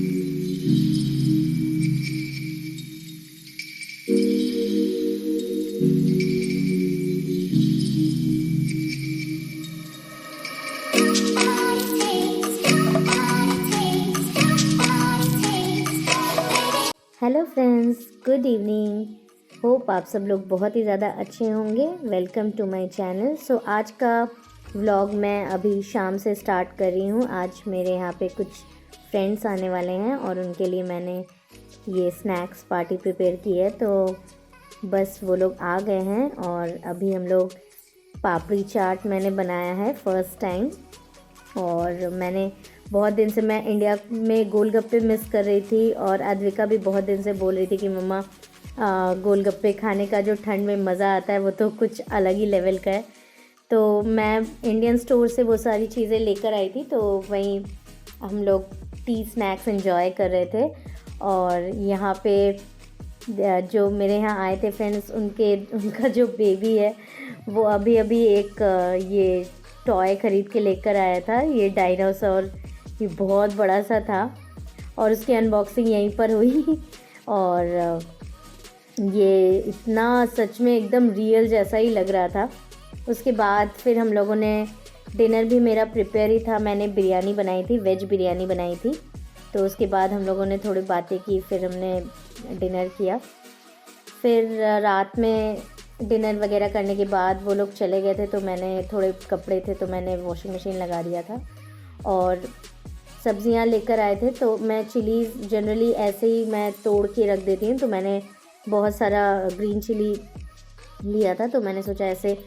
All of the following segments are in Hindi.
Hello friends, good evening. Hope आप सब लोग बहुत ही ज़्यादा अच्छे होंगे। Welcome to my channel. So आज का व्लॉग मैं अभी शाम से स्टार्ट कर रही हूँ। आज मेरे यहाँ पे कुछ फ्रेंड्स आने वाले हैं और उनके लिए मैंने ये स्नैक्स पार्टी प्रिपेयर की है। तो बस वो लोग आ गए हैं और अभी हम लोग पापड़ी चाट मैंने बनाया है फ़र्स्ट टाइम। और मैंने बहुत दिन से मैं इंडिया में गोलगप्पे मिस कर रही थी और अद्विका भी बहुत दिन से बोल रही थी कि मम्मा गोलगप्पे खाने का जो ठंड में मज़ा आता है वो तो कुछ अलग ही लेवल का है। तो मैं इंडियन स्टोर से वो सारी चीज़ें लेकर आई थी, तो वहीं हम लोग टी स्नैक्स एंजॉय कर रहे थे। और यहाँ पे जो मेरे यहाँ आए थे फ्रेंड्स, उनका जो बेबी है वो अभी अभी एक ये टॉय ख़रीद के लेकर आया था, ये डायनासोर। ये बहुत बड़ा सा था और उसकी अनबॉक्सिंग यहीं पर हुई। और ये इतना सच में एकदम रियल जैसा ही लग रहा था। उसके बाद फिर हम लोगों ने डिनर भी मेरा प्रिपेयर ही था। मैंने बिरयानी बनाई थी, वेज बिरयानी बनाई थी। तो उसके बाद हम लोगों ने थोड़ी बातें की, फिर हमने डिनर किया। फिर रात में डिनर वगैरह करने के बाद वो लोग चले गए थे, तो मैंने थोड़े कपड़े थे तो मैंने वॉशिंग मशीन लगा दिया था। और सब्जियां लेकर आए थे, तो मैं चिलीज़ जनरली ऐसे ही मैं तोड़ के रख देती हूँ। तो मैंने बहुत सारा ग्रीन चिली लिया था, तो मैंने सोचा ऐसे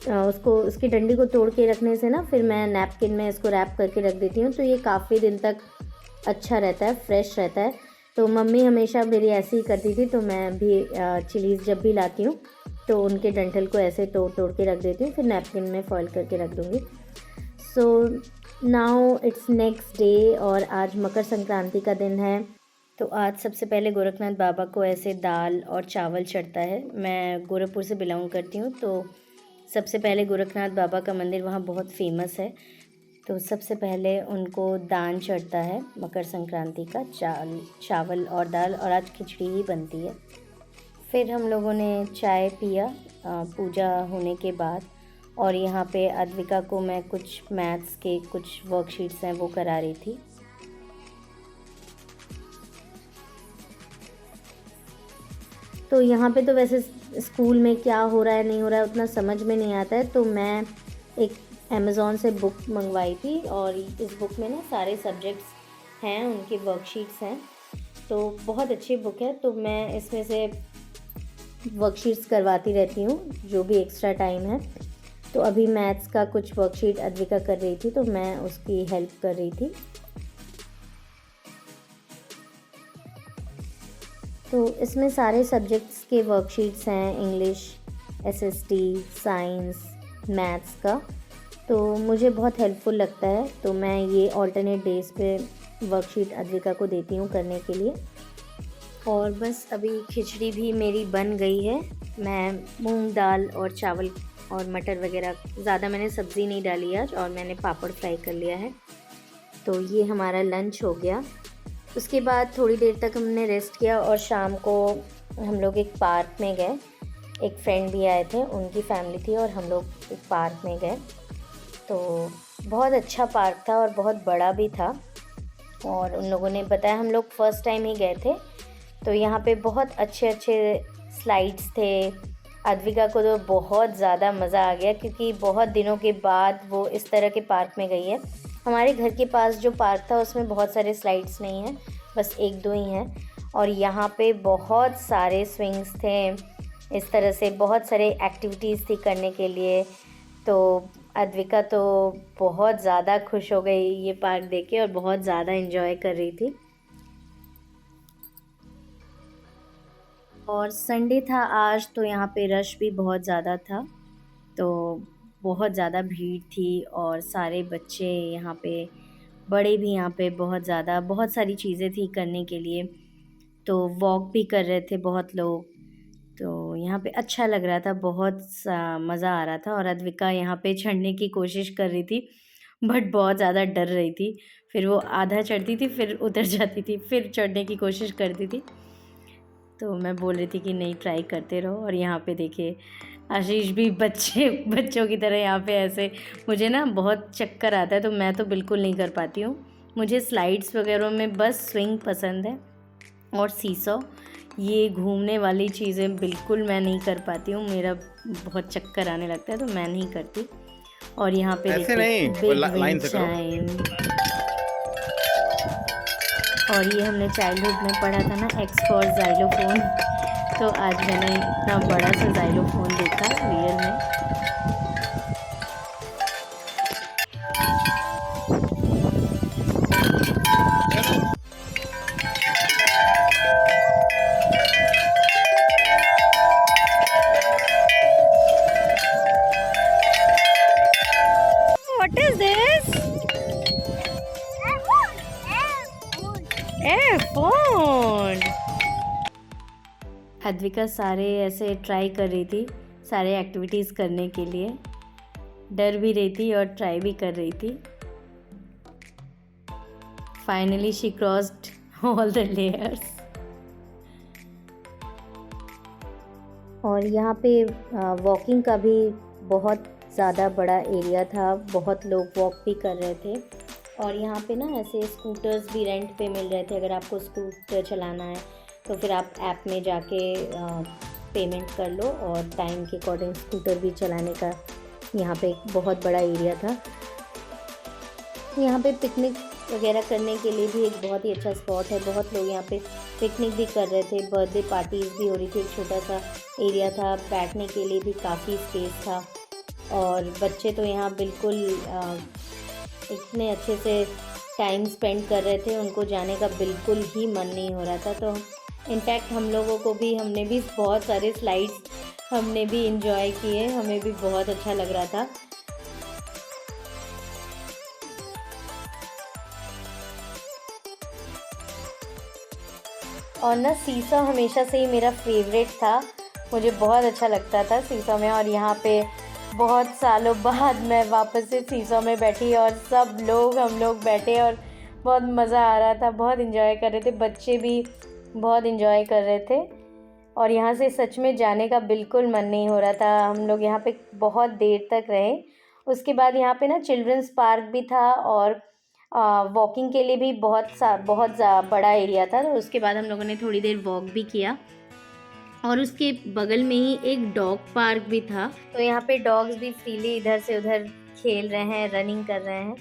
उसको उसकी डंडी को तोड़ के रखने से ना, फिर मैं नैपकिन में इसको रैप करके रख देती हूँ, तो ये काफ़ी दिन तक अच्छा रहता है, फ्रेश रहता है। तो मम्मी हमेशा मेरी ऐसे ही करती थी, तो मैं भी चिलीज़ जब भी लाती हूँ तो उनके डंठल को ऐसे तोड़ तोड़ के रख देती हूँ, फिर नैपकिन में फॉइल करके रख दूँगी। So now it's next day और आज मकर संक्रांति का दिन है। तो आज सबसे पहले गोरखनाथ बाबा को ऐसे दाल और चावल चढ़ता है। मैं गोरखपुर से बिलोंग करती हूँ, तो सबसे पहले गोरखनाथ बाबा का मंदिर वहाँ बहुत फेमस है। तो सबसे पहले उनको दान चढ़ता है मकर संक्रांति का, चावल और दाल, और आज खिचड़ी ही बनती है। फिर हम लोगों ने चाय पिया पूजा होने के बाद। और यहाँ पे अद्विका को मैं कुछ मैथ्स के कुछ वर्कशीट्स हैं वो करा रही थी। तो यहाँ पे तो वैसे स्कूल में क्या हो रहा है नहीं हो रहा है उतना समझ में नहीं आता है, तो मैं एक अमेज़ॉन से बुक मंगवाई थी और इस बुक में ना सारे सब्जेक्ट्स हैं, उनकी वर्कशीट्स हैं। तो बहुत अच्छी बुक है, तो मैं इसमें से वर्कशीट्स करवाती रहती हूँ जो भी एक्स्ट्रा टाइम है। तो अभी मैथ्स का कुछ वर्कशीट अद्विका कर रही थी, तो मैं उसकी हेल्प कर रही थी। तो इसमें सारे सब्जेक्ट्स के वर्कशीट्स हैं, इंग्लिश, एसएसटी, साइंस, मैथ्स का। तो मुझे बहुत हेल्पफुल लगता है, तो मैं ये ऑल्टरनेट डेज़ पे वर्कशीट अद्विका को देती हूँ करने के लिए। और बस अभी खिचड़ी भी मेरी बन गई है। मैं मूंग दाल और चावल और मटर वगैरह, ज़्यादा मैंने सब्ज़ी नहीं डाली आज, और मैंने पापड़ फ्राई कर लिया है। तो ये हमारा लंच हो गया। उसके बाद थोड़ी देर तक हमने रेस्ट किया और शाम को हम लोग एक पार्क में गए। एक फ्रेंड भी आए थे, उनकी फैमिली थी और हम लोग एक पार्क में गए। तो बहुत अच्छा पार्क था और बहुत बड़ा भी था। और उन लोगों ने बताया, हम लोग फ़र्स्ट टाइम ही गए थे, तो यहाँ पे बहुत अच्छे अच्छे स्लाइड्स थे। अद्विका को तो बहुत ज़्यादा मज़ा आ गया, क्योंकि बहुत दिनों के बाद वो इस तरह के पार्क में गई है। हमारे घर के पास जो पार्क था उसमें बहुत सारे स्लाइड्स नहीं हैं, बस एक दो ही हैं। और यहाँ पे बहुत सारे स्विंग्स थे, इस तरह से बहुत सारे एक्टिविटीज़ थी करने के लिए। तो अद्विका तो बहुत ज़्यादा खुश हो गई ये पार्क देख के और बहुत ज़्यादा एंजॉय कर रही थी। और संडे था आज, तो यहाँ पे रश भी बहुत ज़्यादा था, तो बहुत ज़्यादा भीड़ थी और सारे बच्चे यहाँ पे, बड़े भी यहाँ पे बहुत ज़्यादा, बहुत सारी चीज़ें थी करने के लिए। तो वॉक भी कर रहे थे बहुत लोग, तो यहाँ पे अच्छा लग रहा था, बहुत सा मज़ा आ रहा था। और अद्विका यहाँ पे चढ़ने की कोशिश कर रही थी, बट बहुत ज़्यादा डर रही थी। फिर वो आधा चढ़ती थी, फिर उतर जाती थी, फिर चढ़ने की कोशिश करती थी। तो मैं बोल रही थी कि नहीं, ट्राई करते रहो। और यहाँ पे देखिए आशीष भी बच्चों की तरह यहाँ पे ऐसे, मुझे ना बहुत चक्कर आता है तो मैं तो बिल्कुल नहीं कर पाती हूँ। मुझे स्लाइड्स वगैरह में बस स्विंग पसंद है, और सीसॉ, ये घूमने वाली चीज़ें बिल्कुल मैं नहीं कर पाती हूँ। मेरा बहुत चक्कर आने लगता है तो मैं नहीं करती। और यहाँ पे ऐसे देखिए नहीं, बिग लाइन विंड से करो। चाइम। और ये हमने चाइल्डहुड में पढ़ा था ना, एक्स फॉर ज़ाइलोफ़ोन। तो आज मैंने इतना बड़ा सा ज़ाइलोफ़ोन देखा रियल में। What is this? Phone. Advika सारे ऐसे ट्राई कर रही थी, सारे एक्टिविटीज़ करने के लिए, डर भी रही थी और ट्राई भी कर रही थी। Finally she crossed all the layers. और यहाँ पे वॉकिंग का भी बहुत ज़्यादा बड़ा एरिया था, बहुत लोग वॉक भी कर रहे थे। और यहाँ पे ना ऐसे स्कूटर्स भी रेंट पे मिल रहे थे। अगर आपको स्कूटर चलाना है तो फिर आप ऐप में जाके पेमेंट कर लो, और टाइम के अकॉर्डिंग स्कूटर भी चलाने का यहाँ पे एक बहुत बड़ा एरिया था। यहाँ पे पिकनिक वगैरह करने के लिए भी एक बहुत ही अच्छा स्पॉट है। बहुत लोग यहाँ पे पिकनिक भी कर रहे थे, बर्थडे पार्टीज़ भी हो रही थी। एक छोटा सा एरिया था, बैठने के लिए भी काफ़ी स्पेस था। और बच्चे तो यहाँ बिल्कुल इतने अच्छे से टाइम स्पेंड कर रहे थे, उनको जाने का बिल्कुल ही मन नहीं हो रहा था। तो इनफैक्ट हम लोगों को भी, हमने भी बहुत सारे स्लाइड्स हमने भी इंजॉय किए, हमें भी बहुत अच्छा लग रहा था। और ना सीसॉ हमेशा से ही मेरा फेवरेट था, मुझे बहुत अच्छा लगता था सीसॉ में। और यहाँ पे बहुत सालों बाद मैं वापस से सीसॉ में बैठी, और सब लोग, हम लोग बैठे और बहुत मज़ा आ रहा था, बहुत इन्जॉय कर रहे थे, बच्चे भी बहुत इन्जॉय कर रहे थे। और यहाँ से सच में जाने का बिल्कुल मन नहीं हो रहा था। हम लोग यहाँ पे बहुत देर तक रहे। उसके बाद यहाँ पे ना चिल्ड्रंस पार्क भी था, और वॉकिंग के लिए भी बहुत बड़ा एरिया था। तो उसके बाद हम लोगों ने थोड़ी देर वॉक भी किया, और उसके बगल में ही एक डॉग पार्क भी था। तो यहाँ पे डॉग्स भी फ्रीली इधर से उधर खेल रहे हैं, रनिंग कर रहे हैं।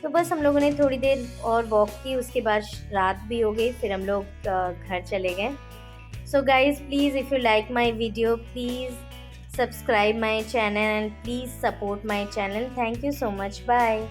तो बस हम लोगों ने थोड़ी देर और वॉक की, उसके बाद रात भी हो गई, फिर हम लोग घर चले गए। So guys, please, if you like my video, please subscribe my channel and please support my channel. Thank you so much. Bye.